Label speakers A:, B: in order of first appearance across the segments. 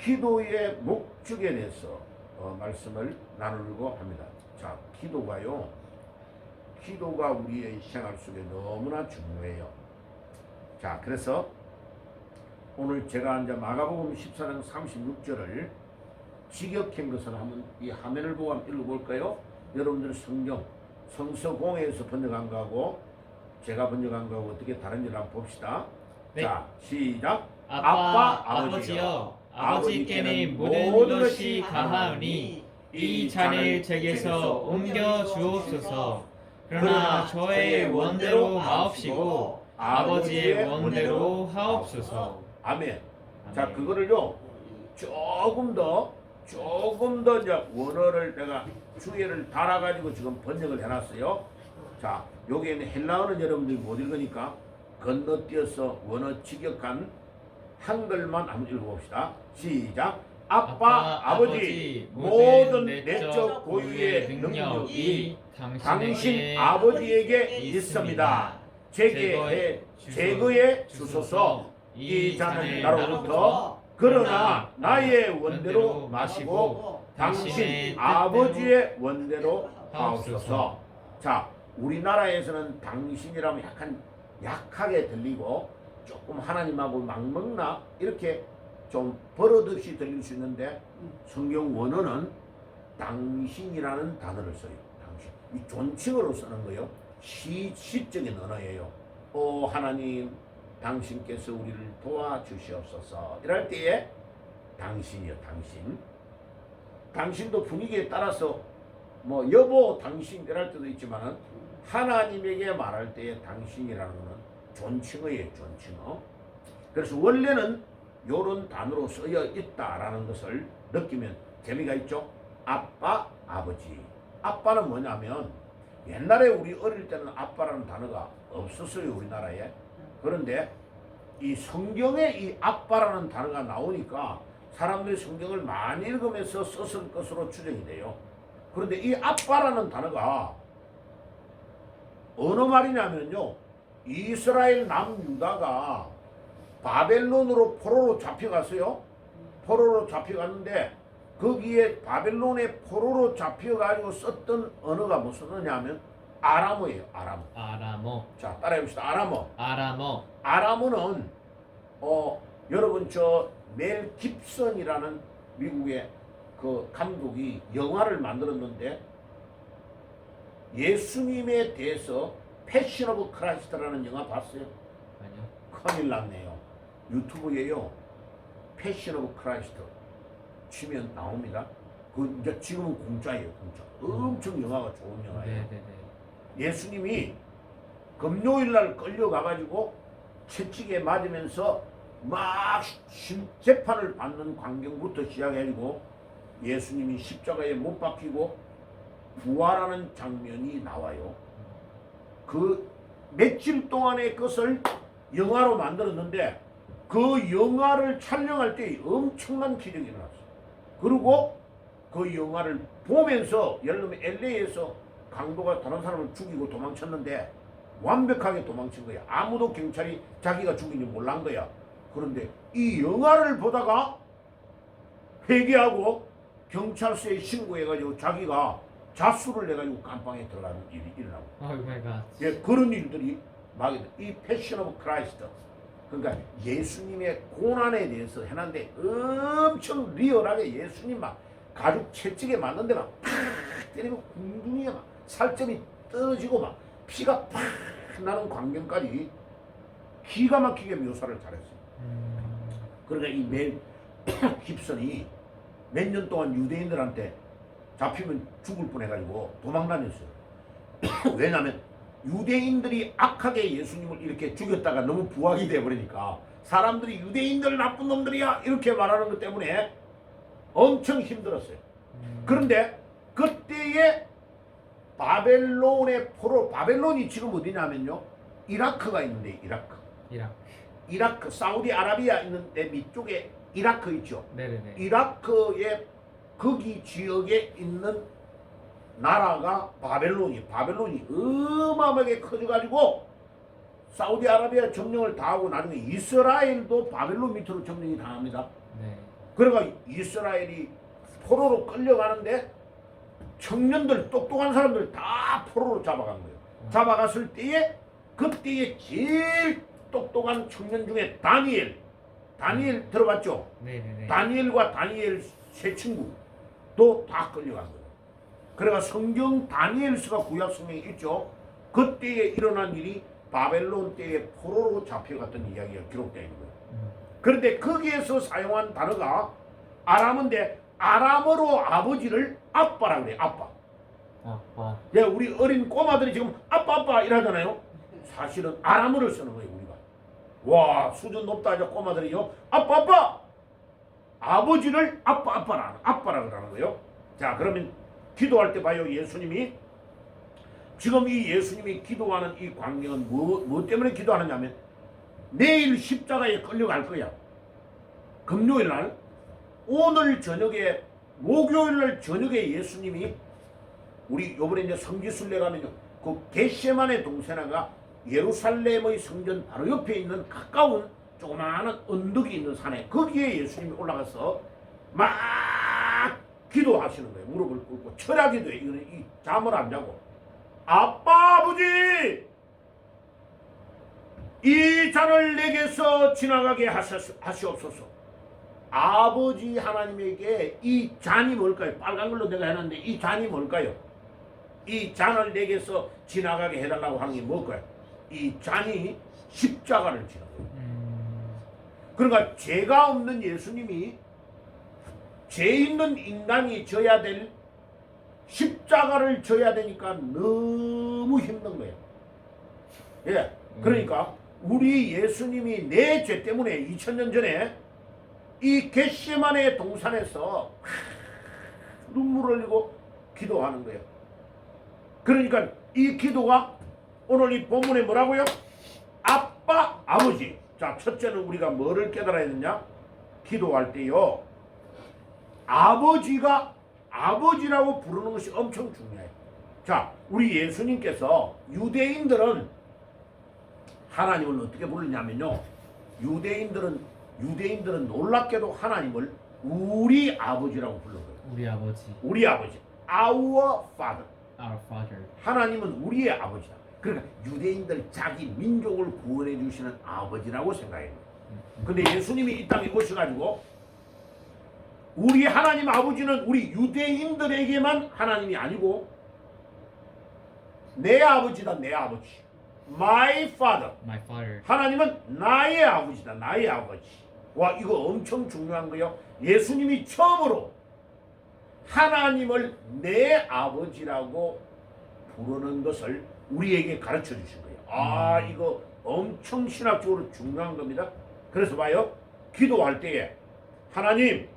A: 기도의 목적에 대해서 말씀을 나누려고 합니다. 자, 기도가 우리의 생활 속에 너무나 중요해요. 자, 그래서 오늘 제가 이제 마가복음 14장 36절을 직역한 것을 한번 이 화면을 보고 한번 읽어볼까요? 여러분들 성경 성서공회에서 번역한 거하고 제가 번역한 거하고 어떻게 다른지를 한번 봅시다.
B: 네.
A: 자, 시작.
B: 아버지여, 아버지께는 모든 것이 가하오니 이 잔을 제게서 옮겨 주옵소서. 그러나 저의 원대로 마옵시고 아버지의 원대로 하옵소서.
A: 아멘. 자, 그거를요 조금 더 이제 원어를 내가 주의를 달아가지고 지금 번역을 해놨어요. 자, 여기에는 헬라어는 여러분들이 못 읽으니까 건너뛰어서 원어 직역한 한글만 한번 읽어봅시다. 시작. 아버지, 모든 내적 고유의 능력이 당신 아버지에게 있습니다. 제거해 주소서. 이 잔을 나로부터 그러나 나의 원대로 마시고 당신 아버지의 원대로 하옵소서. 자, 우리나라에서는 당신이라면 약하게 들리고 조금 하나님하고 막먹나 이렇게 좀 버릇없이 들릴 수 있는데 성경 원어는 당신이라는 단어를 써요. 당신. 이 존칭어로 쓰는 거예요. 시적인 언어예요. 오 하나님, 당신께서 우리를 도와주시옵소서. 이럴 때에 당신이요, 당신. 당신도 분위기에 따라서 뭐 여보 당신 이럴 때도 있지만은 하나님에게 말할 때에 당신이라는 것은 존칭어예요, 존칭어. 그래서 원래는 요런 단어로 쓰여 있다라는 것을 느끼면 재미가 있죠. 아빠, 아버지. 아빠는 뭐냐면 옛날에 우리 어릴 때는 아빠라는 단어가 없었어요, 우리나라에. 그런데 이 성경에 이 아빠라는 단어가 나오니까 사람들이 성경을 많이 읽으면서 썼을 것으로 추정이 돼요. 그런데 이 아빠라는 단어가 어느 말이냐면요, 이스라엘 남유다가 바벨론으로 포로로 잡혀갔어요. 포로로 잡혀갔는데 거기에 바벨론의 포로로 잡혀가지고 썼던 언어가 무슨 언어냐면 아람어예요.
B: 아람어.
A: 자, 따라해봅시다.
B: 아람어.
A: 아람어는 여러분 저 멜 깁슨이라는 미국의 그 감독이 영화를 만들었는데 예수님에 대해서 패션 오브 크라이스트라는 영화 봤어요?
B: 아니요.
A: 큰일 났네요. 유튜브에요. 패션 오브 크라이스트 치면 나옵니다. 그 이제 지금은 공짜예요, 공짜. 엄청 영화가 좋은 영화예요.
B: 네네네.
A: 예수님이 금요일 날 끌려가가지고 채찍에 맞으면서 막 재판을 받는 광경부터 시작해가지고 예수님이 십자가에 못 박히고 부활하는 장면이 나와요. 그 며칠 동안의 것을 영화로 만들었는데 그 영화를 촬영할 때 엄청난 기적이 일어났어요. 그리고 그 영화를 보면서 예를 들면 LA에서 강도가 다른 사람을 죽이고 도망쳤는데 완벽하게 도망친 거야. 아무도 경찰이 자기가 죽인지 몰란 거야. 그런데 이 영화를 보다가 회개하고 경찰서에 신고해가지고 자기가 자수를 해가지고 감방에 들어가는 일이 일어나고.
B: 오 마이 갓.
A: 예, 그런 일들이 막 이 패션 오브 크라이스트. 그러니까 예수님의 고난에 대해서 해놨는데 엄청 리얼하게 예수님 막 가죽 채찍에 맞는데 막 팍 때리고 궁둥이에 막 살점이 떨어지고 막 피가 팍 나는 광경까지 기가 막히게 묘사를 잘했어요. 그러니까 이 멜 깁슨이 몇 년 동안 유대인들한테 잡히면 죽을 뻔해가지고 도망 다녔어요. 왜냐하면 유대인들이 악하게 예수님을 이렇게 죽였다가 너무 부각이 돼버리니까 사람들이 유대인들 나쁜 놈들이야 이렇게 말하는 것 때문에 엄청 힘들었어요. 그런데 그때에 바벨론의 포로, 바벨론이 지금 어디냐면요, 이라크가 있는데 이라크 사우디아라비아 있는데 밑쪽에 이라크 있죠.
B: 네네네.
A: 이라크의 거기 지역에 있는 나라가 바벨론이 어마어마하게 커져가지고 사우디아라비아 점령을 당하고 나중에 이스라엘도 바벨론 밑으로 점령이 당합니다.
B: 네.
A: 그러니까 이스라엘이 포로로 끌려가는데 청년들 똑똑한 사람들 다 포로로 잡아간 거예요. 잡아갔을 때에 그때에 제일 똑똑한 청년 중에 다니엘 들어봤죠?
B: 네네네.
A: 다니엘과 다니엘 세 친구도 다 끌려간 거예요. 그래가 성경 다니엘서가 구약 성경에 있죠. 그때에 일어난 일이 바벨론 때에 포로로 잡혀갔던 이야기가 기록되어 있는 거예요. 그런데 거기에서 사용한 단어가 아람인데 아람어로 아버지를 아빠라고 그래요. 아빠.
B: 아빠.
A: 예, 우리 어린 꼬마들이 지금 아빠 이러잖아요. 사실은 아람어를 쓰는 거예요. 우리가. 와, 수준 높다 저 꼬마들이요. 아빠 아버지를 아빠라 그러는 거예요. 자, 그러면 기도할 때 봐요. 예수님이 지금 이 예수님이 기도하는 이 광경은 뭐 때문에 기도하느냐면 내일 십자가에 끌려갈 거야. 금요일 날, 오늘 저녁에, 목요일 날 저녁에 예수님이 우리 요번에 이제 성지순례 가면요. 그 겟세마네 동산가 예루살렘의 성전 바로 옆에 있는 가까운 조그마한 언덕이 있는 산에 거기에 예수님이 올라가서 막 기도하시는 거예요. 무릎을 꿇고 철야기도 해. 이거는 이 잠을 안 자고 아빠 아버지 이 잔을 내게서 지나가게 하시옵소서. 아버지 하나님에게 이 잔이 뭘까요? 빨간 걸로 내가 해놨는데 이 잔이 뭘까요? 이 잔을 내게서 지나가게 해달라고 하는 게 뭘까요? 이 잔이 십자가를 지는 거예요. 그러니까 죄가 없는 예수님이 죄 있는 인간이 져야 될 십자가를 져야 되니까 너무 힘든 거예요. 예, 그러니까 우리 예수님이 내 죄 때문에 2000년 전에 이 겟세마네 동산에서 눈물을 흘리고 기도하는 거예요. 그러니까 이 기도가 오늘 이 본문에 뭐라고요? 아빠, 아버지. 자, 첫째는 우리가 뭐를 깨달아야 되냐? 기도할 때요. 아버지가 아버지라고 부르는 것이 엄청 중요해요. 자, 우리 예수님께서 유대인들은 하나님을 어떻게 부르냐면요. 유대인들은 놀랍게도 하나님을 우리 아버지라고 불러요.
B: 우리 아버지.
A: 우리 아버지. Our Father.
B: Our Father.
A: 하나님은 우리의 아버지다. 그러니까 유대인들 자기 민족을 구원해 주시는 아버지라고 생각해요. 근데 예수님이 이 땅에 오셔가지고 우리 하나님 아버지는 우리 유대인들에게만 하나님이 아니고 내 아버지다. 내 아버지. My Father.
B: My Father.
A: 하나님은 나의 아버지다. 나의 아버지. 와, 이거 엄청 중요한 거요. 예수님이 처음으로 하나님을 내 아버지라고 부르는 것을 우리에게 가르쳐 주신 거예요. 아, 이거 엄청 신학적으로 중요한 겁니다. 그래서 봐요. 기도할 때에 하나님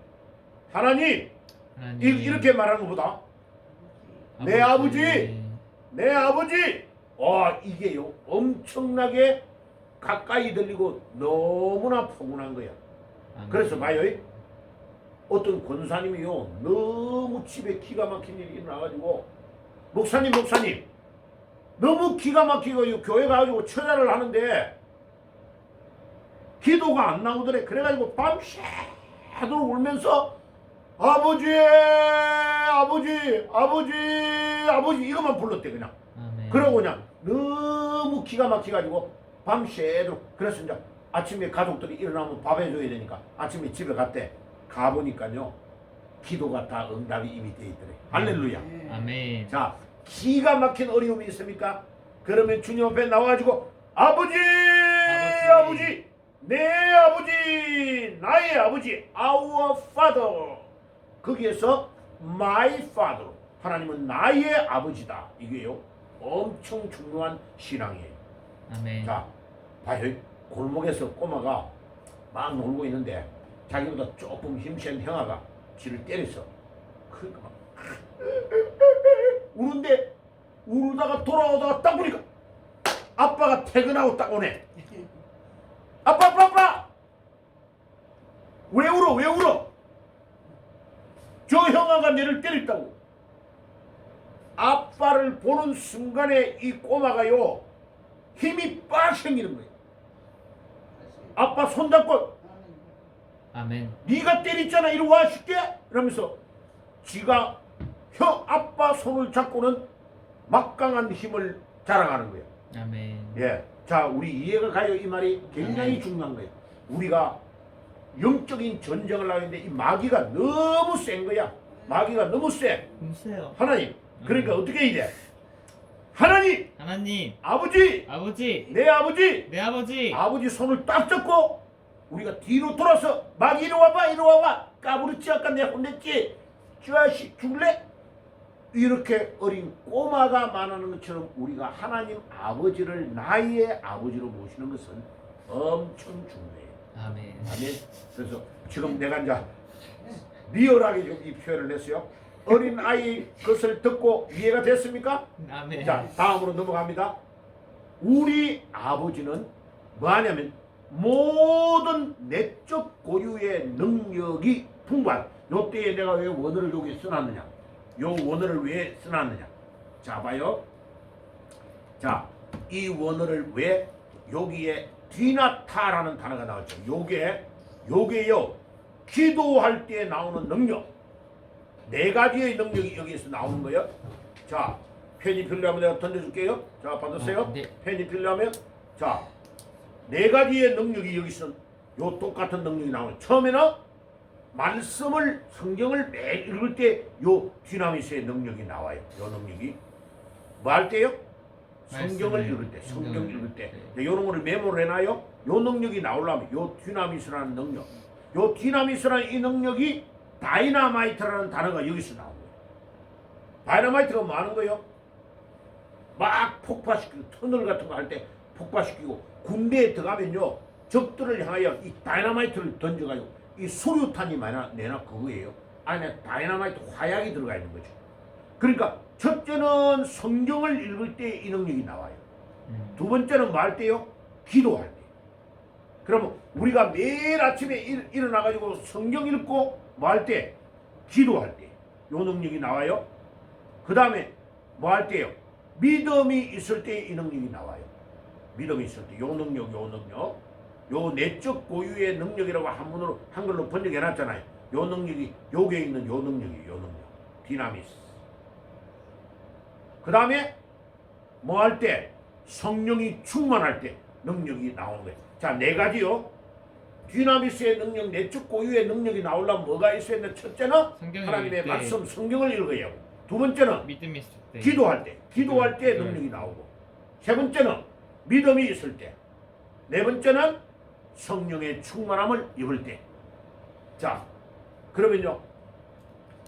A: 이렇게 말하는 것보다 내 아버지, 내 아버지. 이게요 엄청나게 가까이 들리고 너무나 포근한 거야. 그래서 봐요. 어떤 권사님이요 너무 집에 기가 막힌 일이 일어나가지고 목사님 너무 기가 막히고 교회 가가지고 철야를 하는데 기도가 안 나오더래. 그래가지고 밤새도록 울면서 아버지 이것만 불렀대 그냥.
B: 아멘.
A: 그러고 그냥 너무 기가 막혀가지고 밤새도록. 그래서 이제 아침에 가족들이 일어나면 밥 해줘야 되니까 아침에 집에 갔대. 가보니까요 기도가 다 응답이 이미 돼 있더래. 할렐루야.
B: 아멘.
A: 자, 기가 막힌 어려움이 있습니까? 그러면 주님 앞에 나와가지고 아버지 내 아버지 나의 아버지 Our Father. 거기에서 My Father. 하나님은 나의 아버지다. 이게요 엄청 중요한 신앙이에요.
B: 아멘.
A: 자, 봐요. 골목에서 꼬마가 막 놀고 있는데 자기보다 조금 힘센 형아가 지를 때렸어. 그러니까 막 우는데 울다가 돌아오다가 딱 보니까 아빠가 퇴근하고 딱 오네. 아빠 왜 울어? 저 형아가 내를 때렸다고. 아빠를 보는 순간에 이 꼬마가요 힘이 빡 생기는 거예요. 아빠 손잡고
B: 아멘.
A: 네가 때렸잖아. 이리 와 쉽게. 이러면서 지가 아빠 손을 잡고는 막강한 힘을 자랑하는 거예요.
B: 아멘.
A: 예. 자, 우리 이해가 가요? 이 말이 굉장히 중요한 거예요. 우리가 영적인 전쟁을 하는데 이 마귀가 너무 센 거야. 마귀가 너무 세.
B: 보세요.
A: 하나님. 그러니까 어떻게 해야 돼? 하나님,
B: 하나님,
A: 아버지,
B: 아버지,
A: 내 아버지,
B: 내 아버지.
A: 아버지 손을 딱 잡고 우리가 뒤로 돌아서 마귀 이리 와봐, 이리 와봐. 까부르치 아까 내가 혼냈지. 자식 죽을래? 이렇게 어린 꼬마가 말하는 것처럼 우리가 하나님 아버지를 나의 아버지로 모시는 것은 엄청 중요해요.
B: 아멘.
A: 아멘. 그래서 지금 내가 이제 리얼하게 좀 이 표현을 했어요. 어린 아이 것을 듣고 이해가 됐습니까?
B: 아멘.
A: 자, 다음으로 넘어갑니다. 우리 아버지는 뭐하냐면 모든 내적 고유의 능력이 풍부한. 요때에 내가 왜 원어를 여기 써놨느냐? 요 원어를 왜 써놨느냐? 자, 봐요. 자, 이 원어를 왜 여기에 디나타라는 단어가 나왔죠. 요게요. 기도할 때 나오는 능력. 네 가지의 능력이 여기에서 나오는 거예요. 자, 펜이 필요하면 내가 던져줄게요. 자, 받으세요.
B: 네.
A: 펜이 필요하면. 자, 네 가지의 능력이 여기서 요 똑같은 능력이 나오는. 처음에는 말씀을 성경을 매일 읽을 때 요 디나미스의 능력이 나와요. 요 능력이 뭐 할 때요? 성경을
B: 말씀을,
A: 읽을 때, 성경 읽을 때.
B: 네.
A: 요런 거를 메모를 해놔요. 요 능력이 나오려면 요 디나미스라는 능력. 요 디나미스라는 이 능력이 다이나마이트라는 단어가 여기서 나온 거예요. 다이나마이트가 뭐 하는 거예요? 막 폭파시키고 터널 같은 거 할 때 폭파시키고 군대에 들어가면요 적들을 향하여 이 다이나마이트를 던져가지고 이 수류탄이 내나 그거예요. 안에 다이나마이트 화약이 들어가 있는 거죠. 그러니까 첫째는 성경을 읽을 때 이 능력이 나와요. 두 번째는 뭐 할 때요? 기도할 때. 그러면 우리가 매일 아침에 일어나가지고 성경 읽고 뭐 할 때? 기도할 때. 요 능력이 나와요. 그 다음에 뭐 할 때요? 믿음이 있을 때 이 능력이 나와요. 믿음이 있을 때 요 능력, 요 능력. 요 내적 고유의 능력이라고 한글로 번역해 놨잖아요. 요 능력이 요게 있는 요 능력이에요. 요 능력. 디나미스. 그 다음에 뭐 할 때? 성령이 충만할 때 능력이 나오는 거예요. 자, 네 가지요. 디나미스의 능력, 내적 고유의 능력이 나오려면 뭐가 있어야 되나? 첫째는 하나님의 말씀, 성경을 읽어야 하고, 두 번째는
B: 믿음이 있을 때.
A: 기도할 때 능력이 나오고, 세 번째는 믿음이 있을 때, 네 번째는 성령의 충만함을 입을 때. 자, 그러면요,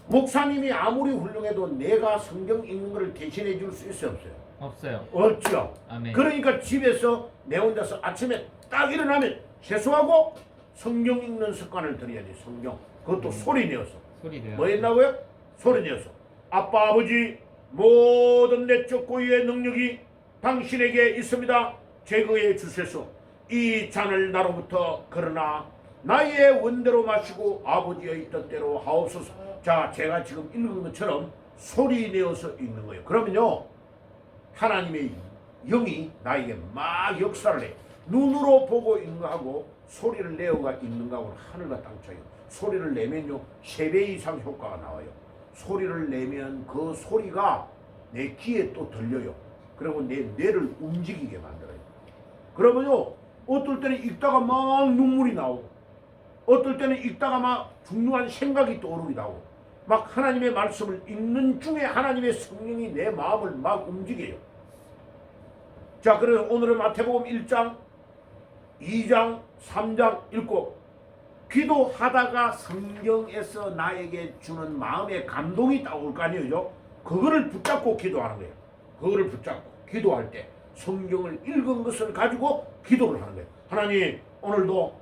A: 목사님이 아무리 훌륭해도 내가 성경 읽는 것을 대신해 줄 수 있어요, 없어요?
B: 없어요.
A: 없죠.
B: 아멘.
A: 그러니까 집에서 내 혼자서 아침에 딱 일어나면 세수하고 성경 읽는 습관을 들여야 돼. 성경. 그것도 소리 내어서.
B: 소리 내요.
A: 뭐 했나고요? 소리 내어서. 아빠 아버지 모든 내적 고유의 능력이 당신에게 있습니다. 제거해 주소서. 이 잔을 나로부터 그러나 나의 원대로 마시고 아버지의 뜻대로 하옵소서. 자, 제가 지금 읽은 것처럼 소리 내어서 읽는 거예요. 그러면요, 하나님의 영이 나에게 막 역사를 해. 눈으로 보고 있는 거하고 소리를 내어가 있는 거하고는 하늘과 땅 차이요. 소리를 내면요 3배 이상 효과가 나와요. 소리를 내면 그 소리가 내 귀에 또 들려요. 그리고 내 뇌를 움직이게 만들어요. 그러면요 어떨 때는 읽다가 막 눈물이 나오고, 어떨 때는 읽다가 막 중요한 생각이 떠오르기도 하고, 막 하나님의 말씀을 읽는 중에 하나님의 성령이 내 마음을 막 움직여요. 자, 그래서 오늘은 마태복음 1장 2장, 3장 읽고 기도하다가 성경에서 나에게 주는 마음의 감동이 따올 거 아니에요. 그거를 붙잡고 기도하는 거예요. 그거를 붙잡고 기도할 때 성경을 읽은 것을 가지고 기도를 하는 거예요. 하나님, 오늘도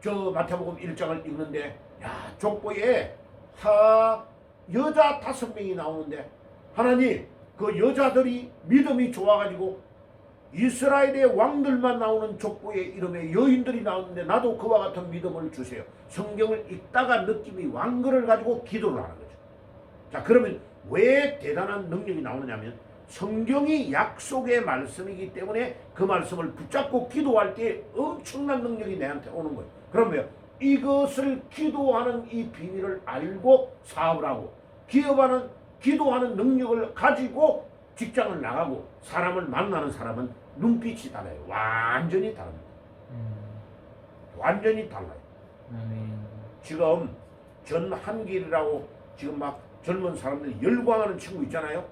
A: 저 마태복음 1장을 읽는데 족보에 여자 5명이 나오는데 하나님, 그 여자들이 믿음이 좋아가지고 이스라엘의 왕들만 나오는 족보의 이름에 여인들이 나오는데 나도 그와 같은 믿음을 주세요. 성경을 읽다가 느낌이 왕 거를 가지고 기도를 하는 거죠. 자, 그러면 왜 대단한 능력이 나오느냐면 성경이 약속의 말씀이기 때문에 그 말씀을 붙잡고 기도할 때 엄청난 능력이 내한테 오는 거예요. 그러면 이것을 기도하는 이 비밀을 알고 사업을 하고 기도하는 능력을 가지고 직장을 나가고 사람을 만나는 사람은 눈빛이 달라요. 완전히 다릅니다. 완전히 달라요.
B: 아멘.
A: 지금 전한길이라고 지금 막 젊은 사람들이 열광하는 친구 있잖아요.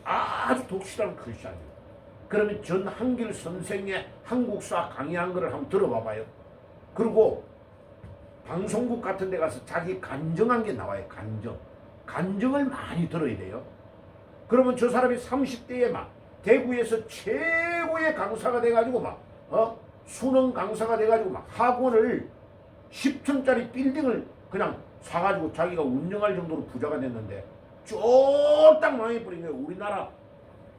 A: 아주 독실한 크리스찬이에요. 그러면 전한길 선생의 한국사 강의한 거를 한번 들어봐봐요. 그리고 방송국 같은 데 가서 자기 간증한 게 나와요. 간증을 많이 들어야 돼요. 그러면 저 사람이 30대에 막 대구에서 최고의 강사가 돼가지고 막 수능 강사가 돼가지고 막 학원을 10층짜리 빌딩을 그냥 사가지고 자기가 운영할 정도로 부자가 됐는데 쫄딱 망해버린 거예요. 우리나라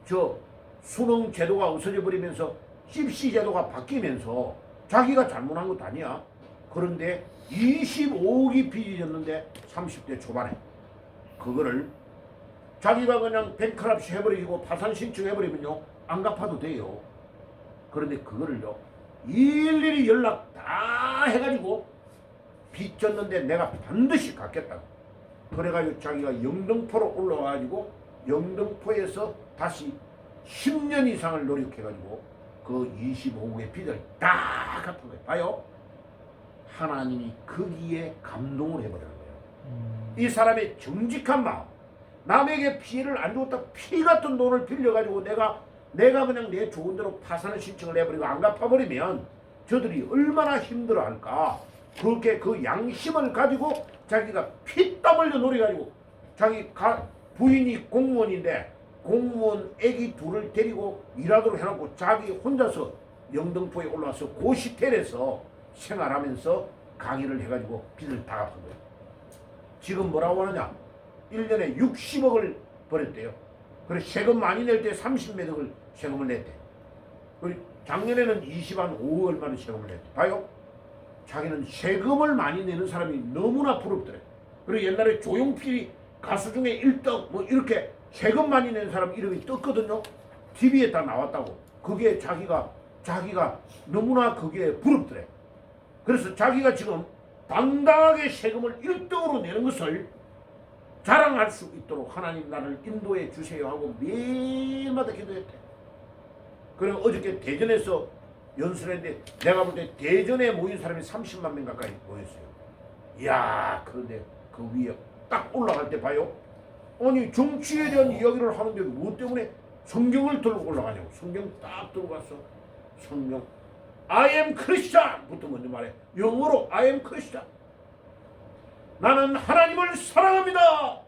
A: 저 수능 제도가 없어져 버리면서 CBC 제도가 바뀌면서 자기가 잘못한 것도 아니야. 그런데 25억이 빚이 졌는데 30대 초반에 그거를 자기가 그냥 뱅크럽시 해버리고 파산 신청해버리면요 안 갚아도 돼요. 그런데 그거를요 일일이 연락 다 해가지고 빚 졌는데 내가 반드시 갚겠다고 그래가지고 자기가 영등포로 올라와가지고 영등포에서 다시 10년 이상을 노력해가지고 그 25억의 빚을 다 갚은 거예요. 봐요. 하나님이 거기에 감동을 해버리는 거예요. 이 사람의 정직한 마음, 남에게 피해를 안 줬다 피 같은 돈을 빌려가지고 내가 그냥 내 좋은 대로 파산을 신청을 해버리고 안 갚아버리면 저들이 얼마나 힘들어할까. 그렇게 그 양심을 가지고 자기가 피땀 흘려 노려가지고 자기 부인이 공무원인데 공무원 애기 둘을 데리고 일하도록 해놓고 자기 혼자서 영등포에 올라와서 고시텔에서 생활하면서 강의를 해가지고 빚을 다 갚은 거예요. 지금 뭐라고 하느냐? 1년에 60억을 벌였대요. 그래서 세금 많이 낼 때 30몇 억을 세금을 냈대. 그리고 작년에는 25억 얼마나 세금을 냈대. 봐요. 자기는 세금을 많이 내는 사람이 너무나 부럽더래. 그리고 옛날에 조용필이 가수 중에 1등 뭐 이렇게 세금 많이 내는 사람 이름이 떴거든요. TV에 다 나왔다고. 그게 자기가 너무나 그게 부럽더래. 그래서 자기가 지금 당당하게 세금을 1등으로 내는 것을 자랑할 수 있도록 하나님 나를 인도해 주세요 하고 매일마다 기도했대. 그리고 어저께 대전에서 연설했는데 내가 볼 때 대전에 모인 사람이 30만 명 가까이 모였어요. 이야, 그런데 그 위에 딱 올라갈 때 봐요. 아니 정치에 대한 이야기를 하는데 뭐 때문에 성경을 들고 올라가냐고. 성경 딱 들고 갔어. 성경 I am Christian 부터 먼저 말해. 영어로 I am Christian. 나는 하나님을 사랑합니다.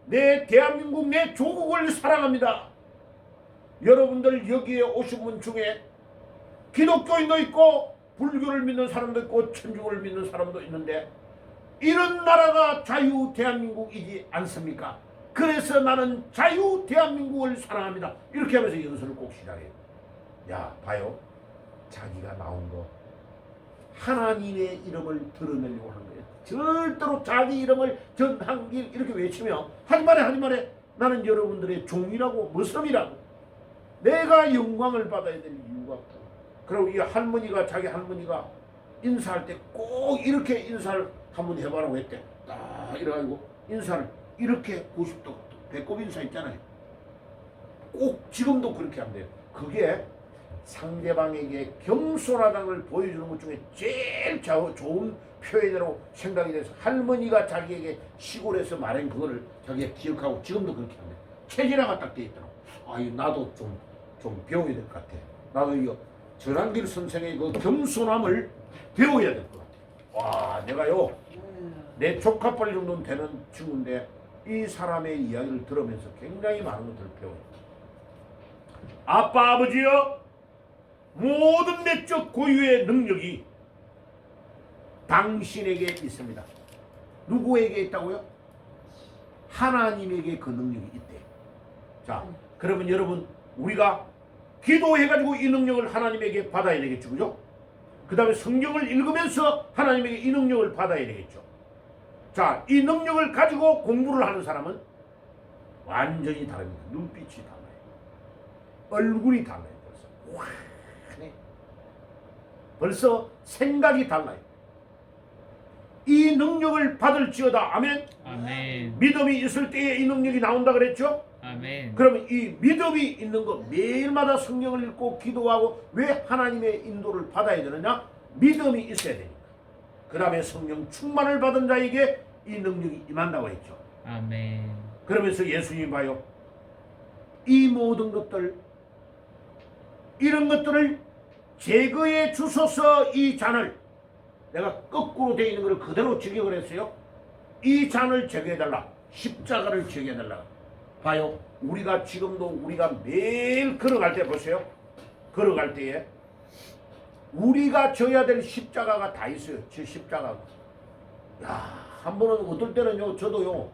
A: 내 대한민국 내 조국을 사랑합니다. 여러분들 여기에 오신 분 중에 기독교인도 있고 불교를 믿는 사람도 있고 천주교를 믿는 사람도 있는데 이런 나라가 자유 대한민국이지 않습니까? 그래서 나는 자유 대한민국을 사랑합니다. 이렇게 하면서 연설을 꼭 시작해요. 야, 봐요. 자기가 나온 거 하나님의 이름을 드러내려고 하는 거예요. 절대로 자기 이름을 전한길 이렇게 외치며 하지 말해 나는 여러분들의 종이라고 머슴이라고 내가 영광을 받아야 될 이유가 없다. 그리고 이 할머니가 자기 할머니가 인사할 때 꼭 이렇게 인사를 한번 해봐라고 했대. 딱 이래가지고 인사를 이렇게 90도 배꼽 인사 있잖아요. 꼭 지금도 그렇게 하면 돼요. 그게 상대방에게 겸손하다는 걸 보여주는 것 중에 제일 좋은 표현이라고 생각이 돼서 할머니가 자기에게 시골에서 말한 그거를 자기가 기억하고 지금도 그렇게 합니다. 체질화가 딱 돼 있더라고. 아이 나도 좀 배워야 될 것 같아. 나도 이거 전한길 선생의 그 겸손함을 배워야 될 것 같아. 와, 내가요 내 조카뻘 정도는 되는 친구인데 이 사람의 이야기를 들으면서 굉장히 많은 것들을 배워요. 아빠 아버지요, 모든 내적 고유의 능력이 당신에게 있습니다. 누구에게 있다고요? 하나님에게 그 능력이 있대. 자, 그러면 여러분 우리가 기도해가지고 이 능력을 하나님에게 받아야 되겠죠, 그죠? 그 다음에 성경을 읽으면서 하나님에게 이 능력을 받아야 되겠죠. 자, 이 능력을 가지고 공부를 하는 사람은 완전히 다릅니다. 눈빛이 달라요. 얼굴이 달라요. 벌써 와, 네. 벌써 생각이 달라요. 이 능력을 받을지어다. 아멘.
B: 아멘.
A: 믿음이 있을 때에 이 능력이 나온다 그랬죠.
B: 아멘.
A: 그러면 이 믿음이 있는 거 매일마다 성경을 읽고 기도하고 왜 하나님의 인도를 받아야 되느냐? 믿음이 있어야 되니까. 그 다음에 성령 충만을 받은 자에게 이 능력이 임한다고 했죠.
B: 아멘.
A: 그러면서 예수님이 봐요. 이 모든 것들, 이런 것들을 제거해 주소서. 이 잔을, 내가 거꾸로 되어 있는 것을 그대로 직역을 했어요. 이 잔을 제거해달라. 십자가를 제거해달라. 봐요. 우리가 지금도 우리가 매일 걸어갈 때 보세요. 걸어갈 때에 우리가 져야 될 십자가가 다 있어요. 저 십자가가. 야, 한 번은 어떨 때는요, 저도요,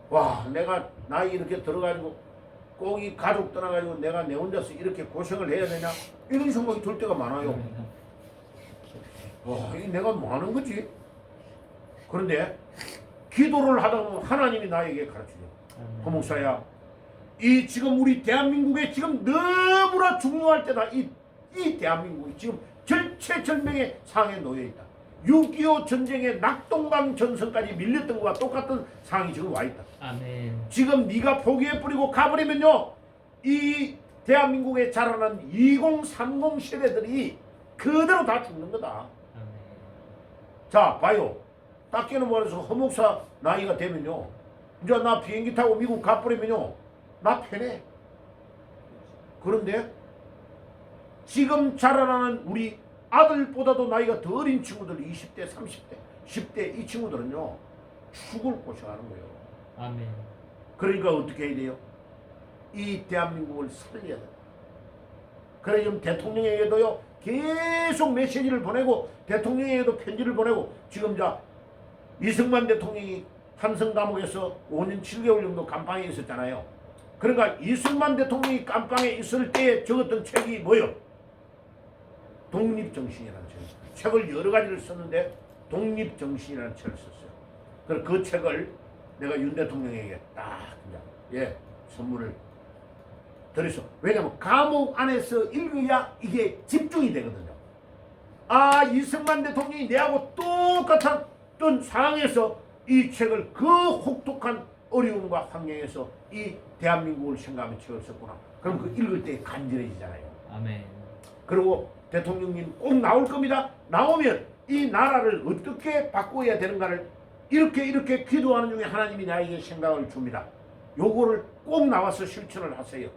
A: 와, 내가 나이 이렇게 들어가지고 꼭 이 가족 떠나가지고 내가 내 혼자서 이렇게 고생을 해야 되냐, 이런 생각이 들 때가 많아요. 와, 이 내가 뭐 하는 거지? 그런데 기도를 하다 보면 하나님이 나에게 가르쳐요. 허목사야, 이 지금 우리 대한민국에 지금 너무나 중요할 때다. 이 대한민국이 지금 절체절명의 상황에 놓여 있다. 6.25 전쟁의 낙동강 전선까지 밀렸던 것과 똑같은 상황이 지금 와 있다.
B: 아멘.
A: 지금 네가 포기해버리고 가버리면요, 이 대한민국에 자라난 2030 세대들이 그대로 다 죽는 거다.
B: 아멘.
A: 자, 봐요. 닦이는 말해서 허목사 나이가 되면요, 이제 나 비행기 타고 미국 가버리면요, 나 편해. 그런데 지금 자라나는 우리 아들보다도 나이가 더 어린 친구들, 20대, 30대, 10대 이 친구들은요, 죽을 고생하는 거예요.
B: 아멘.
A: 그러니까 어떻게 해야 돼요? 이 대한민국을 살려야 된다. 그래, 지금 대통령에게도요, 계속 메시지를 보내고, 대통령에게도 편지를 보내고, 지금 이승만 대통령이 한성 감옥에서 5년 7개월 정도 감방에 있었잖아요. 그러니까 이승만 대통령이 감방에 있을 때에 적었던 책이 뭐예요? 독립정신이라는 책. 책을 여러 가지를 썼는데 독립정신이라는 책을 썼어요. 그래서 그 책을 내가 윤 대통령에게 딱 그냥 선물을 드렸어. 왜냐면 감옥 안에서 읽어야 이게 집중이 되거든요. 아, 이승만 대통령이 내하고 똑같은 상황에서 이 책을, 그 혹독한 어려움과 환경에서 이 대한민국을 생각하며 책을 썼구나. 그럼 그 읽을 때 간절해지잖아요.
B: 아멘.
A: 그리고 대통령님 꼭 나올 겁니다. 나오면 이 나라를 어떻게 바꿔야 되는가를 이렇게 기도하는 중에 하나님이 나에게 생각을 줍니다. 요거를 꼭 나와서 실천을 하세요.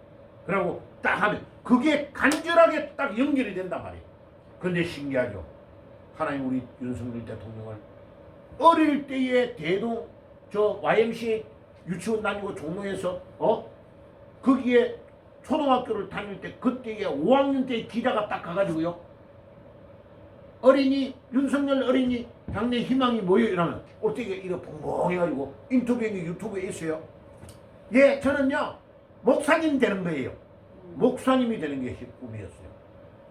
A: 그리고 딱 하면 그게 간절하게 딱 연결이 된단 말이에요. 그런데 신기하죠. 하나님 우리 윤석열 대통령을 어릴 때에 YMCA 유치원 다니고 종로에서 거기에 초등학교를 다닐 때 그때에 5학년 때 기자가 딱 가가지고요, 어린이 윤석열 어린이 당내 희망이 뭐예요? 이러면 어떻게 이거 벙벙해가지고 인터뷰에 유튜브에 있어요. 예, 저는요 목사님 되는 거예요. 목사님이 되는 게 꿈이었어요.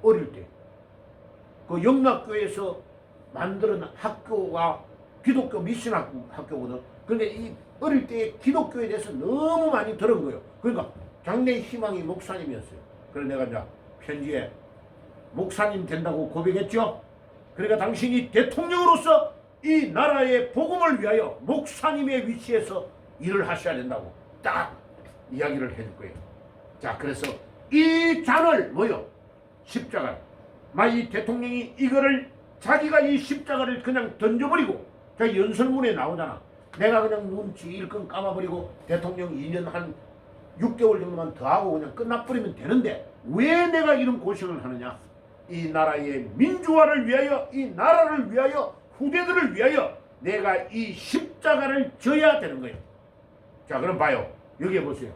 A: 어릴 때 그 영락교에서 만드는 학교가 기독교 미션 학교거든. 그런데 이 어릴 때 기독교에 대해서 너무 많이 들은 거예요. 그러니까 장래 희망이 목사님이었어요. 그래서 내가 이제 편지에 목사님 된다고 고백했죠. 그러니까 당신이 대통령으로서 이 나라의 복음을 위하여 목사님의 위치에서 일을 하셔야 된다고 딱 이야기를 해줄 거예요. 자, 그래서 이 잔을 십자가. 이 대통령이 이거를 자기가 이 십자가를 그냥 던져버리고, 연설문에 나오잖아. 내가 그냥 눈치 일끈 감아버리고 대통령 2년 한 6개월 정도만 더 하고 그냥 끝나버리면 되는데 왜 내가 이런 고생을 하느냐? 이 나라의 민주화를 위하여, 이 나라를 위하여, 후대들을 위하여 내가 이 십자가를 져야 되는 거예요. 자, 그럼 봐요. 여기 보세요.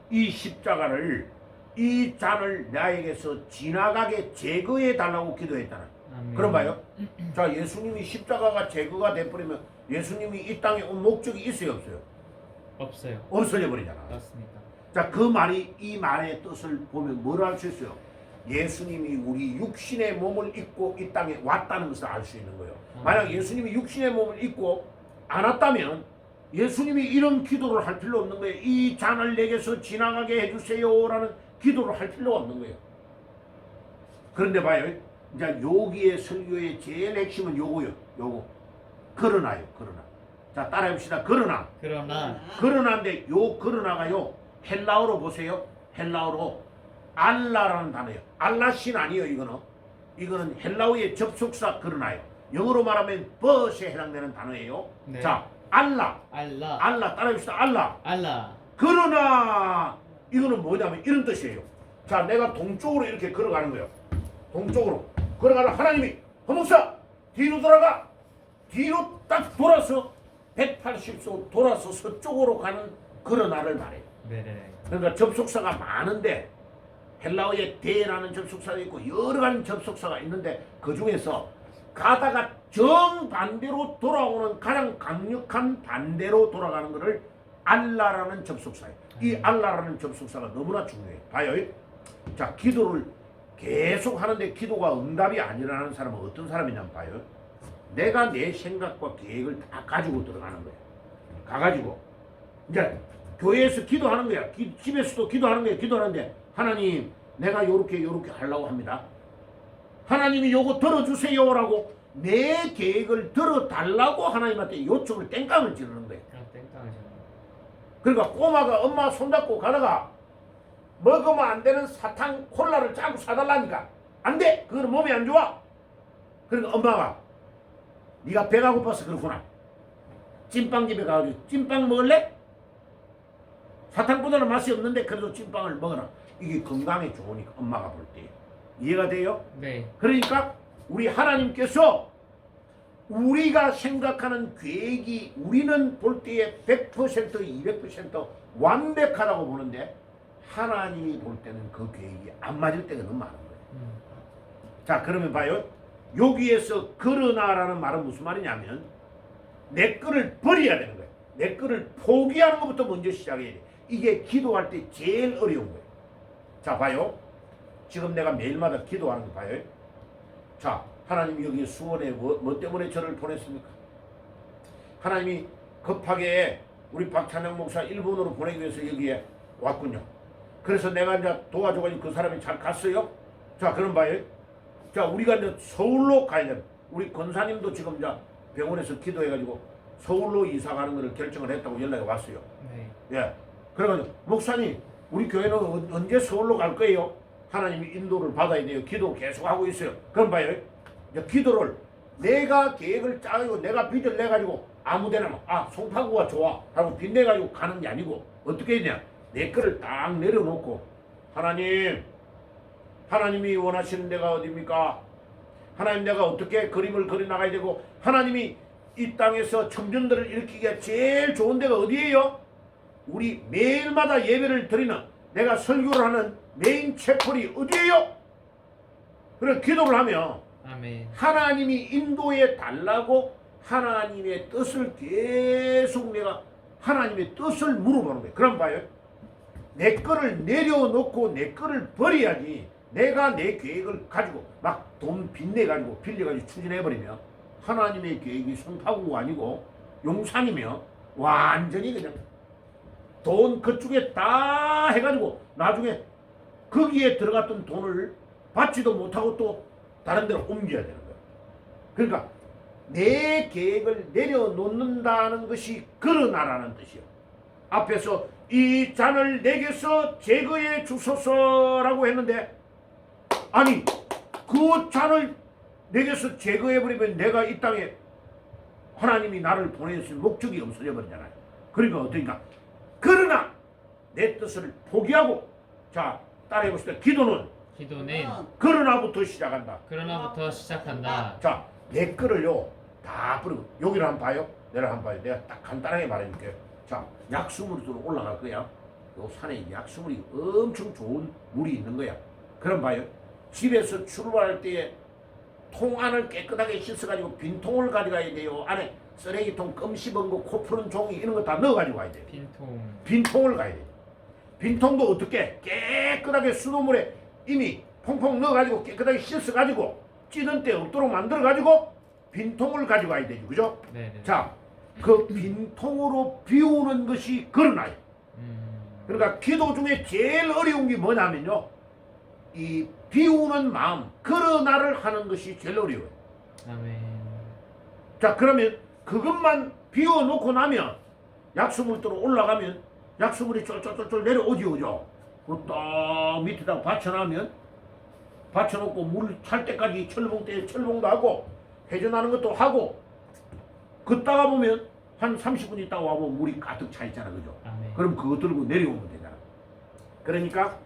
A: 이 십자가를, 이 잔을 나에게서 지나가게 제거해 달라고 기도했잖아요. 그럼 봐요. 자, 예수님이 십자가가 제거가 돼버리면 예수님이 이 땅에 온 목적이 있어요, 없어요?
B: 없어요.
A: 없어져 버리잖아.
B: 맞습니다.
A: 자, 그 말이, 이 말의 뜻을 보면 뭘 알 수 있어요? 예수님이 우리 육신의 몸을 입고 이 땅에 왔다는 것을 알 수 있는 거예요. 만약 예수님이 육신의 몸을 입고 안 왔다면 예수님이 이런 기도를 할 필요 없는 거예요. 이 잔을 내게서 지나가게 해주세요 라는 기도를 할 필요가 없는 거예요. 그런데 봐요. 이제 여기에 설교의 제일 핵심은 요거요. 요거. 그러나요. 그러나. 자, 따라해봅시다. 그러나. 그러나인데 요 그러나가요. 헬라어로 보세요. 헬라어로 알라라는 단어예요. 알라신 아니에요. 이거는 헬라어의 접속사 그러나요. 영어로 말하면 but에 해당되는 단어예요.
B: 네.
A: 자, 알라.
B: 알라.
A: 따라해봅시다. 알라.
B: 알라.
A: 그러나 이거는 뭐냐면 이런 뜻이에요. 자, 내가 동쪽으로 이렇게 걸어가는 거예요. 동쪽으로 걸어가다 하나님이 허목사 뒤로 돌아가. 뒤로 딱 돌아서 180도 돌아서 서쪽으로 가는 그러나를 말해요.
B: 네네.
A: 그러니까 접속사가 많은데 헬라어에 대라는 접속사가 있고 여러 가지 접속사가 있는데 그 중에서 가다가 정반대로 돌아오는 가장 강력한 반대로 돌아가는 것을 알라라는 접속사예요. 이 알라라는 접속사가 너무나 중요해요. 봐요. 자, 기도를 계속 하는데 기도가 응답이 안 일어나는 사람은 어떤 사람이냐면 봐요. 내가 내 생각과 계획을 다 가지고 들어가는 거예요. 가가지고 이제 교회에서 기도하는 거야. 집에서도 기도하는 거야. 기도하는데 하나님 내가 요렇게 하려고 합니다. 하나님이 요거 들어주세요라고 내 계획을 들어달라고 하나님한테 요청을 땡깡을 지르는 거예요.
B: 그냥 땡깡이죠.
A: 그러니까 꼬마가 엄마 손잡고 가다가 먹으면 안 되는 사탕 콜라를 자꾸 사달라니까 안 돼. 그거는 몸에 안 좋아. 그러니까 엄마가 네가 배가 고파서 그렇구나. 찐빵집에 가가지고 찐빵 먹을래? 사탕보다는 맛이 없는데 그래도 찐빵을 먹어라. 이게 건강에 좋으니까 엄마가 볼 때. 이해가 돼요?
B: 네.
A: 그러니까 우리 하나님께서 우리가 생각하는 계획이 우리는 볼 때에 100% 200% 완벽하다고 보는데 하나님이 볼 때는 그 계획이 안 맞을 때가 너무 많은 거예요. 자, 그러면 봐요. 여기에서 그러나라는 말은 무슨 말이냐면 내 거를 버려야 되는 거예요. 내 거를 포기하는 것부터 먼저 시작해야 돼. 이게 기도할 때 제일 어려운 거예요. 자, 봐요. 지금 내가 매일마다 기도하는 거 봐요. 자, 하나님이 여기 수원에 뭐 때문에 저를 보냈습니까? 하나님이 급하게 우리 박찬영 목사 일본으로 보내기 위해서 여기에 왔군요. 그래서 내가 이제 도와줘가지고 그 사람이 잘 갔어요. 자, 그럼 봐요. 자, 우리가 이제 서울로 가야 돼. 우리 권사님도 지금 이제 병원에서 기도해가지고 서울로 이사 가는 것을 결정을 했다고 연락이 왔어요.
B: 네.
A: 예. 그래가지고 목사님, 우리 교회는 언제 서울로 갈 거예요? 하나님이 인도를 받아야 돼요. 기도 계속 하고 있어요. 그럼 봐요. 이제 기도를 내가 계획을 짜고 내가 빚을 내가지고 아무데나 송파구가 좋아 하고 빚내가지고 가는 게 아니고 어떻게 했냐? 내 거를 딱 내려놓고 하나님이 원하시는 데가 어디입니까? 하나님 내가 어떻게 그림을 그려 나가야 되고 하나님이 이 땅에서 청년들을 일으키기가 제일 좋은 데가 어디예요? 우리 매일마다 예배를 드리는 내가 설교를 하는 메인 채플이 어디예요? 그래 기도를 하면
B: 아멘.
A: 하나님이 인도해 달라고 하나님의 뜻을 계속 내가 하나님의 뜻을 물어보는 거예요. 그럼 봐요. 내 거를 내려놓고 내 거를 버려야지 내가 내 계획을 가지고 막 돈 빚내가지고 빌려가지고 추진해버리면 하나님의 계획이 송파구가 아니고 용산이면 완전히 그냥 돈 그쪽에 다 해가지고 나중에 거기에 들어갔던 돈을 받지도 못하고 또 다른 데로 옮겨야 되는 거예요. 그러니까 내 계획을 내려놓는다는 것이 그러나라는 뜻이에요. 앞에서 이 잔을 내게서 제거해 주소서라고 했는데 아니 그 잔을 내게서 제거해버리면 내가 이 땅에 하나님이 나를 보내신 목적이 없어져 버리잖아요. 그러니까 어떠니까 그러나 내 뜻을 포기하고 자 따라해봅시다. 기도는 그러나부터 시작한다. 자, 내 거를요 다 뿌리고 여기를 한번 봐요. 내를 한번 봐요. 내가 딱 간단하게 말해줄게요. 자, 약수물로 올라갈 거야. 요 산에 약수물이 엄청 좋은 물이 있는 거야. 그럼 봐요. 집에서 출발할 때에 통 안을 깨끗하게 씻어가지고 빈통을 가져가야 돼요. 안에 쓰레기통, 껌 씹은 거, 코 푸는 종이 이런 거 다 넣어가지고 가야 돼요. 빈통을 가야 돼요. 빈통도 어떻게 깨끗하게 수돗물에 이미 퐁퐁 넣어가지고 깨끗하게 씻어가지고 찌든 때 없도록 만들어가지고 빈통을 가지고 가야 되죠. 그죠?
B: 네네.
A: 자, 그 빈통으로 비우는 것이 그러나요. 그러니까 기도 중에 제일 어려운 게 뭐냐면요. 이 비우는 마음, 그러나를 하는 것이 제일 어려워요.
B: 아멘.
A: 자, 그러면 그것만 비워놓고 나면 약수물도로 올라가면 약수물이 쫄쫄쫄쫄 내려오지 오죠. 그딱 밑에다가 받쳐놓으면 받쳐놓고 물 찰 때까지 철봉 때 철봉도 하고 회전하는 것도 하고 걷다가 보면 한 30분 있다가 와보면 물이 가득 차 있잖아. 그죠?
B: 아멘.
A: 그럼 그거 들고 내려오면 되잖아. 그러니까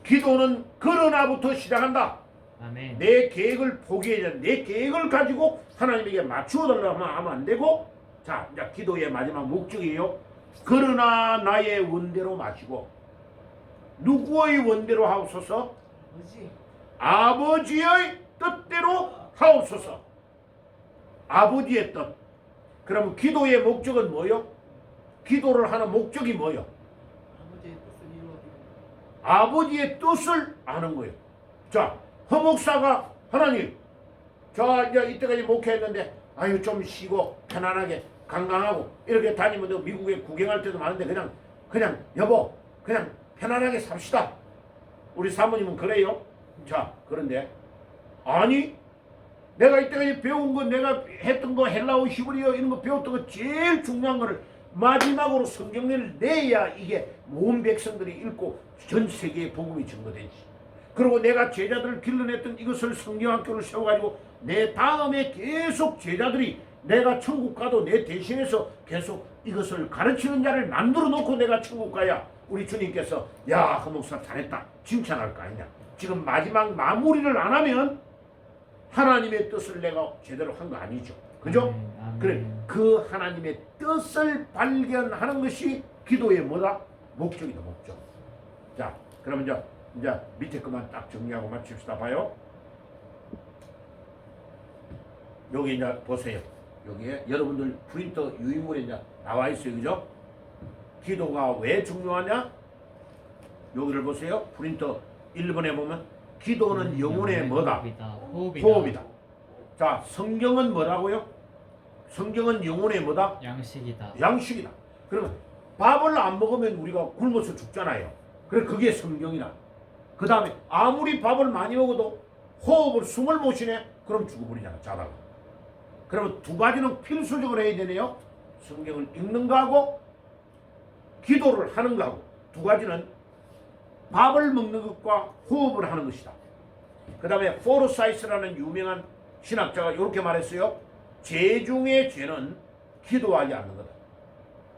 A: 기도는 그러나부터 시작한다.
B: 아멘.
A: 내 계획을 포기해야 돼. 내 계획을 가지고 하나님에게 맞추어 달라고 하면 안 되고, 자, 이제 기도의 마지막 목적이에요. 그러나 나의 원대로 마시고 누구의 원대로 하옵소서? 아버지의 뜻대로 하옵소서. 아버지의 뜻. 그러면 기도의 목적은 뭐요? 기도를 하는 목적이 뭐요? 아버지의 뜻을 아는 거예요. 자, 허 목사가 하나님, 저 이제 이때까지 목회했는데 아유 좀 쉬고 편안하게 건강하고 이렇게 다니면 또 미국에 구경할 때도 많은데 그냥 여보 그냥 편안하게 삽시다. 우리 사모님은 그래요. 자, 그런데 아니 내가 이때까지 배운 거 내가 했던 거 헬라어 히브리어 이런 거 배웠던 거 제일 중요한 거를 마지막으로 성경을 내야 이게 온 백성들이 읽고 전 세계에 복음이 전거되지. 그리고 내가 제자들을 길러냈던 이것을 성경학교를 세워가지고 내 다음에 계속 제자들이 내가 천국 가도 내 대신해서 계속 이것을 가르치는 자를 만들어 놓고 내가 천국 가야 우리 주님께서 야, 그 목사 잘했다 칭찬할 거 아니냐. 지금 마지막 마무리를 안 하면 하나님의 뜻을 내가 제대로 한 거 아니죠. 그죠?
B: 아멘.
A: 그래, 그 하나님의 뜻을 발견하는 것이 기도의 뭐다? 목적이다, 목적. 자, 그러면 이제 밑에 것만 딱 정리하고 마칩시다. 봐요. 여기 이제 보세요. 여기에 여러분들 프린터 유인물에 이제 나와 있어요. 그죠? 기도가 왜 중요하냐? 여기를 보세요. 프린터 1번에 보면 기도는 영혼의 뭐다? 호흡이다. 자, 성경은 뭐라고요? 성경은 영혼의 뭐다?
B: 양식이다.
A: 양식이다. 그러면 밥을 안 먹으면 우리가 굶어서 죽잖아요. 그래, 그게 성경이다. 그 다음에 아무리 밥을 많이 먹어도 호흡을 숨을 못 쉬네? 그럼 죽어버리잖아, 자다가. 그러면 두 가지는 필수적으로 해야 되네요. 성경을 읽는 거하고 기도를 하는 거하고 두 가지는 밥을 먹는 것과 호흡을 하는 것이다. 그 다음에 포르사이스라는 유명한 신학자가 이렇게 말했어요. 죄 중에 죄는 기도하지 않는 거다.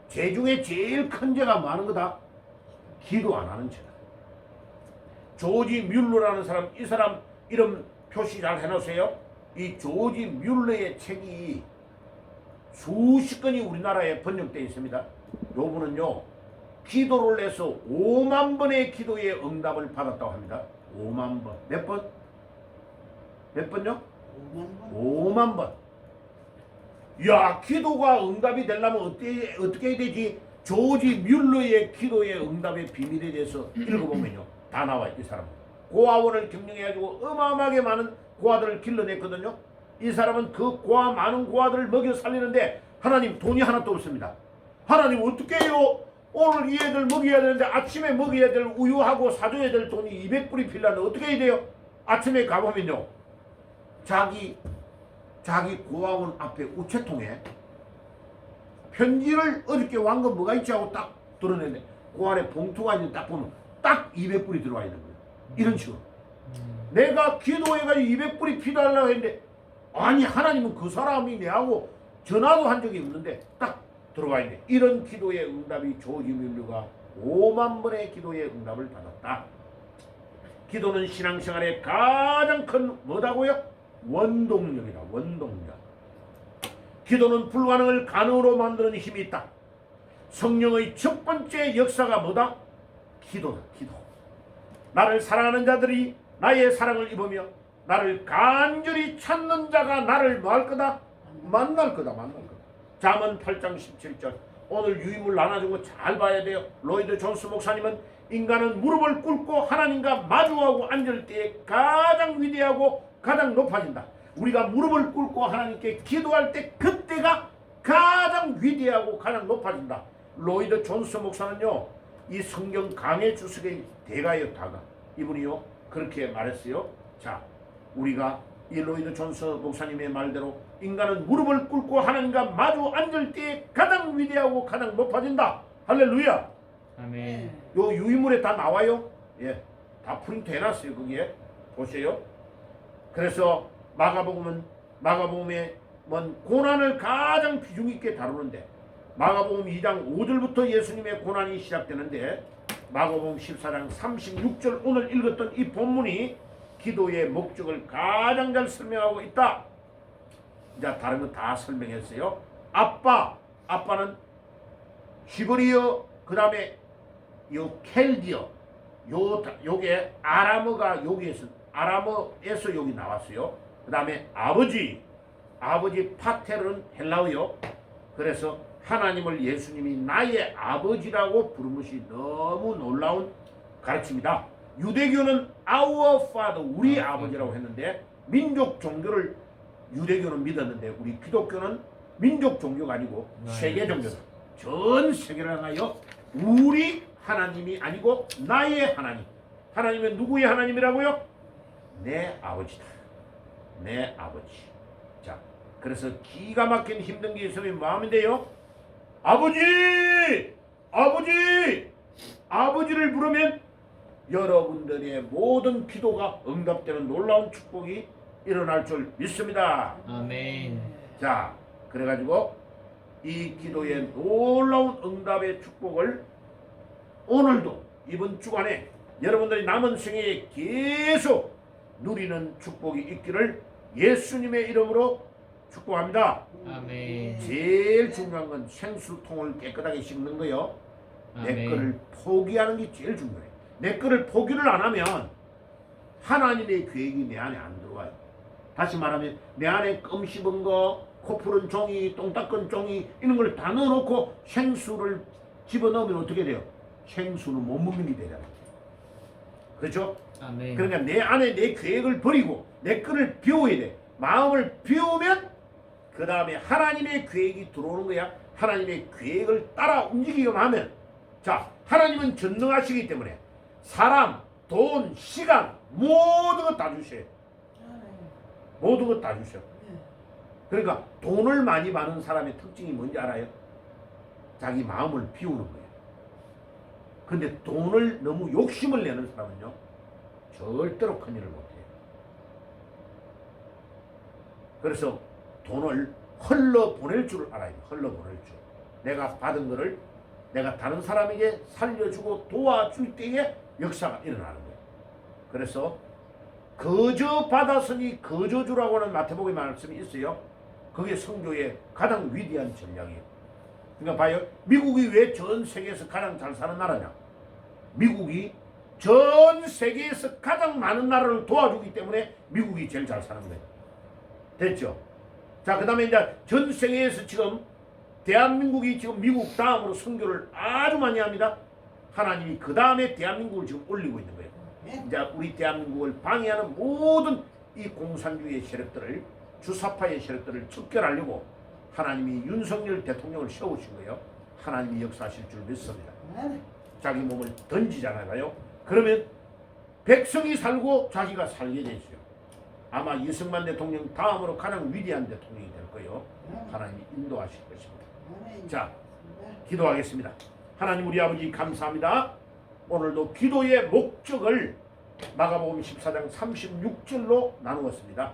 A: 죄 중에 제일 큰 죄가 뭐 하는 거다? 기도 안 하는 죄다. 조지 뮬러라는 사람, 이 사람 이름 표시 잘 해놓으세요. 이 조지 뮬러의 책이 수십 건이 우리나라에 번역되어 있습니다. 요분은요, 기도를 해서 5만 번의 기도의 응답을 받았다고 합니다. 5만 번. 몇 번? 몇 번요? 5만 번. 야, 기도가 응답이 되려면 어떻게 해야 되지? 조지 뮬러의 기도의 응답의 비밀에 대해서 읽어보면요, 다 나와요. 이 사람은 고아원을 경영해가지고 어마어마하게 많은 고아들을 길러냈거든요. 이 사람은 그 고아 많은 고아들을 먹여 살리는데 하나님 돈이 하나도 없습니다. 하나님 어떻게 해요? 오늘 이 애들 먹여야 되는데 아침에 먹여야 될 우유하고 사줘야 될 돈이 200불이 필요한데 어떻게 해야 돼요? 아침에 가보면요, 자기 고아원 앞에 우체통에 편지를 어저께 완 거 뭐가 있지 하고 딱 드러내는데 그 안에 봉투가 있는 딱 보면 딱 200불이 들어와 있는 거예요. 이런 식으로. 내가 기도해가지고 200불이 필요하려고 했는데 아니 하나님은 그 사람이 내하고 전화도 한 적이 없는데 딱 들어와 있네. 이런 기도의 응답이 조지 뮬러가 5만 번의 기도의 응답을 받았다. 기도는 신앙생활의 가장 큰 뭐다고요? 원동력이다. 원동력. 기도는 불가능을 가능으로 만드는 힘이 있다. 성령의 첫 번째 역사가 뭐다? 기도다. 기도. 나를 사랑하는 자들이 나의 사랑을 입으며 나를 간절히 찾는 자가 나를 뭐 할 거다? 만날 거다. 만날 거다. 잠언 8장 17절. 오늘 유인물 나눠준 거 잘 봐야 돼요. 로이드 존스 목사님은 인간은 무릎을 꿇고 하나님과 마주하고 앉을 때에 가장 위대하고 가장 높아진다. 우리가 무릎을 꿇고 하나님께 기도할 때 그때가 가장 위대하고 가장 높아진다. 로이드 존스 목사는요, 이 성경 강해 주석의 대가예요. 다가. 이분이요 그렇게 말했어요. 자, 우리가 이 로이드 존스 목사님의 말대로 인간은 무릎을 꿇고 하나님과 마주 앉을 때 가장 위대하고 가장 높아진다. 할렐루야.
B: 아멘.
A: 요 유인물에 다 나와요. 예, 다 프린트 해놨어요. 거기에 보세요. 그래서 마가복음에 고난을 가장 비중 있게 다루는데 마가복음 2장 5절부터 예수님의 고난이 시작되는데 마가복음 14장 36절 오늘 읽었던 이 본문이 기도의 목적을 가장 잘 설명하고 있다. 이제 다른 거 다 설명했어요. 아빠는 히브리어, 그 다음에 요 켈디어, 요게 아람어가 아람어에서 여기 나왔어요. 그 다음에 아버지 파테르는 헬라어요. 그래서 하나님을 예수님이 나의 아버지라고 부른 것이 너무 놀라운 가르침이다. 유대교는 our father, 우리 아버지라고 했는데 민족 종교를 유대교는 믿었는데 우리 기독교는 민족 종교가 아니고 세계 종교다. 전 세계를 향하여 우리 하나님이 아니고 나의 하나님. 하나님은 누구의 하나님이라고요? 내 아버지다. 내 아버지. 자, 그래서 기가 막힌 힘든 게 있으면 마음인데요. 아버지를 부르면 여러분들의 모든 기도가 응답되는 놀라운 축복이 일어날 줄 믿습니다.
B: 아멘.
A: 자, 그래가지고 이 기도의 놀라운 응답의 축복을 오늘도 이번 주간에 여러분들이 남은 생애에 계속 누리는 축복이 있기를 예수님의 이름으로 축복합니다.
B: 아멘.
A: 제일 중요한 건 생수통을 깨끗하게 씻는 거요. 내 거를 포기하는 게 제일 중요해. 내 거를 포기를 안 하면 하나님의 계획이 내 안에 안 들어와요. 다시 말하면 내 안에 껌 씹은 거, 코 푸른 종이, 똥 닦은 종이 이런 걸 다 넣어놓고 생수를 집어넣으면 어떻게 돼요? 생수는 못 먹는 게 되잖아요. 그렇죠?
B: 아멘.
A: 그러니까 내 안에 내 계획을 버리고 내 거를 비워야 돼. 마음을 비우면 그 다음에 하나님의 계획이 들어오는 거야. 하나님의 계획을 따라 움직이기만 하면, 자, 하나님은 전능하시기 때문에 사람, 돈, 시간 모든 것 다 주셔요. 모든 것 다 주셔. 그러니까 돈을 많이 받는 사람의 특징이 뭔지 알아요? 자기 마음을 비우는 거예요. 근데 돈을 너무 욕심을 내는 사람은요, 절대로 큰 일을 못해요. 그래서 돈을 흘러 보낼 줄 알아야 돼요. 흘러 보낼 줄. 내가 받은 거를 내가 다른 사람에게 살려주고 도와줄 때에 역사가 일어나는 거예요. 그래서 거저 받았으니 거저 주라고 하는 마태복음 말씀이 있어요. 그게 성교의 가장 위대한 전략이에요. 그러니까 봐요. 미국이 왜 전 세계에서 가장 잘 사는 나라냐? 미국이 전 세계에서 가장 많은 나라를 도와주기 때문에 미국이 제일 잘 사는 거예요. 됐죠? 자, 그 다음에 이제 전 세계에서 지금 대한민국이 지금 미국 다음으로 선교를 아주 많이 합니다. 하나님이 그 다음에 대한민국을 지금 올리고 있는 거예요. 이제 우리 대한민국을 방해하는 모든 이 공산주의 세력들을, 주사파의 세력들을 척결하려고 하나님이 윤석열 대통령을 세우신 거예요. 하나님이 역사하실 줄 믿습니다. 자기 몸을 던지잖아요. 그러면 백성이 살고 자기가 살게 돼 있어요. 아마 이승만 대통령 다음으로 가장 위대한 대통령이 될 거예요. 하나님이 인도하실 것입니다. 자, 기도하겠습니다. 하나님 우리 아버지 감사합니다. 오늘도 기도의 목적을 마가복음 14장 36절로 나누었습니다.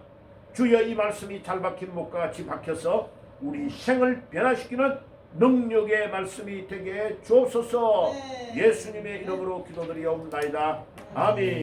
A: 주여, 이 말씀이 잘 박힌 목과 같이 박혀서 우리 생을 변화시키는 능력의 말씀이 되게 주옵소서. 예수님의 이름으로 기도드리옵나이다. 아멘.